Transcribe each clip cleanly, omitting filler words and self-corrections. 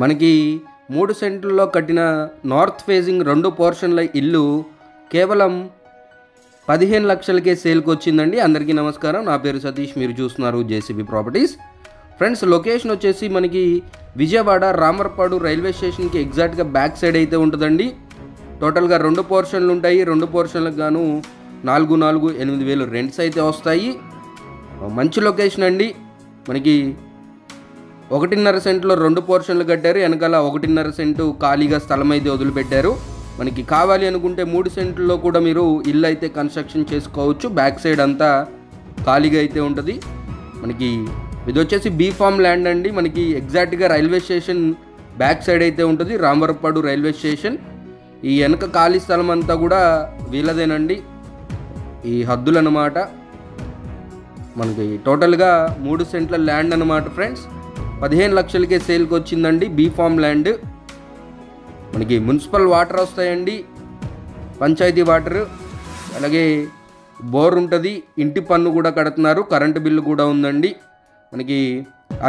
మనకి 3 సెంట్లలో కట్టిన north facing 2 పోర్షన్ల ఇల్లు కేవలం 15 లక్షలకే సేల్కి వచ్చిందండి. అందరికీ నమస్కారం, నా పేరు సతీష్, మీరు చూస్తున్నారు జేసీబీ ప్రాపర్టీస్. ఫ్రెండ్స్, లొకేషన్ వచ్చేసి మనకి విజయవాడ రామర్పాడు రైల్వే స్టేషన్కి ఎగ్జాక్ట్గా బ్యాక్ సైడ్ అయితే ఉంటుందండి. టోటల్గా 2 పోర్షన్లు ఉంటాయి. 2 పోర్షన్లకు గాను 8,000 రెంట్స్ అయితే వస్తాయి. మంచి లొకేషన్ అండి. మనకి 1.5 సెంట్లో 2 పోర్షన్లు కట్టారు. వెనకాల 1.5 సెంటు ఖాళీగా స్థలం అయితే వదిలిపెట్టారు. మనకి కావాలి అనుకుంటే 3 సెంట్లలో కూడా మీరు ఇల్లు అయితే కన్స్ట్రక్షన్ చేసుకోవచ్చు. బ్యాక్ సైడ్ అంతా ఖాళీగా అయితే ఉంటుంది. మనకి ఇది వచ్చేసి బీ ఫామ్ ల్యాండ్ అండి. మనకి ఎగ్జాక్ట్గా రైల్వే స్టేషన్ బ్యాక్ సైడ్ అయితే ఉంటుంది, రామవరపాడు రైల్వే స్టేషన్. ఈ వెనక ఖాళీ స్థలం అంతా కూడా వీళ్ళదేనండి, ఈ హద్దులు అన్నమాట. మనకి టోటల్గా 3 సెంట్ల ల్యాండ్ అన్నమాట ఫ్రెండ్స్. 15 లక్షలకే సేల్కి వచ్చిందండి. B form land. మనకి మున్సిపల్ వాటర్ వస్తాయండి, పంచాయతీ వాటర్, అలాగే బోర్ ఉంటుంది, ఇంటి పన్ను కూడా కడుతున్నారు, కరెంటు బిల్లు కూడా ఉందండి. మనకి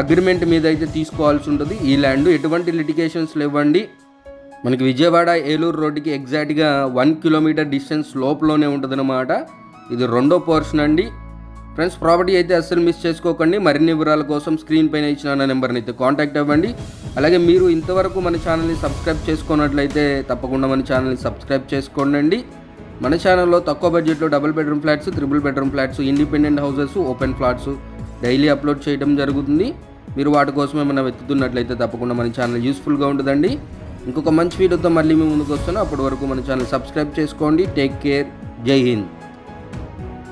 అగ్రిమెంట్ మీద అయితే తీసుకోవాల్సి ఉంటుంది. ఈ ల్యాండ్ ఎటువంటి లిటిగేషన్స్ లేవండి. మనకి విజయవాడ ఏలూరు రోడ్డుకి ఎగ్జాక్ట్గా 1 కిలోమీటర్ డిస్టెన్స్ లోపలనే ఉంటుందన్నమాట. ఇది 2వ పోర్షన్ అండి. ఫ్రెండ్స్, ప్రాపర్టీ అయితే అస్సలు మిస్ చేసుకోకండి. మరిన్ని వివరాల కోసం స్క్రీన్ పైన ఇచ్చిన నెంబర్ని అయితే కాంటాక్ట్ అవ్వండి. అలాగే మీరు ఇంతవరకు మన ఛానల్ని సబ్స్క్రైబ్ చేసుకున్నట్లయితే తప్పకుండా మన ఛానల్ని సబ్స్క్రైబ్ చేసుకోండి. మన ఛానల్లో తక్కువ బడ్జెట్లో 2 bedroom flats, 3 bedroom flats, independent houses, open flats daily upload చేయడం జరుగుతుంది. మీరు వాటి కోసమే మనం వెతుకుతున్నట్లయితే తప్పకుండా మన ఛానల్ యూస్ఫుల్గా ఉంటుందండి. ఇంకొక మంచి వీడియోతో మళ్ళీ మేము ముందుకు వస్తున్నాం. అప్పటి వరకు మన ఛానల్ సబ్స్క్రైబ్ చేసుకోండి. Take care. జై హింద్.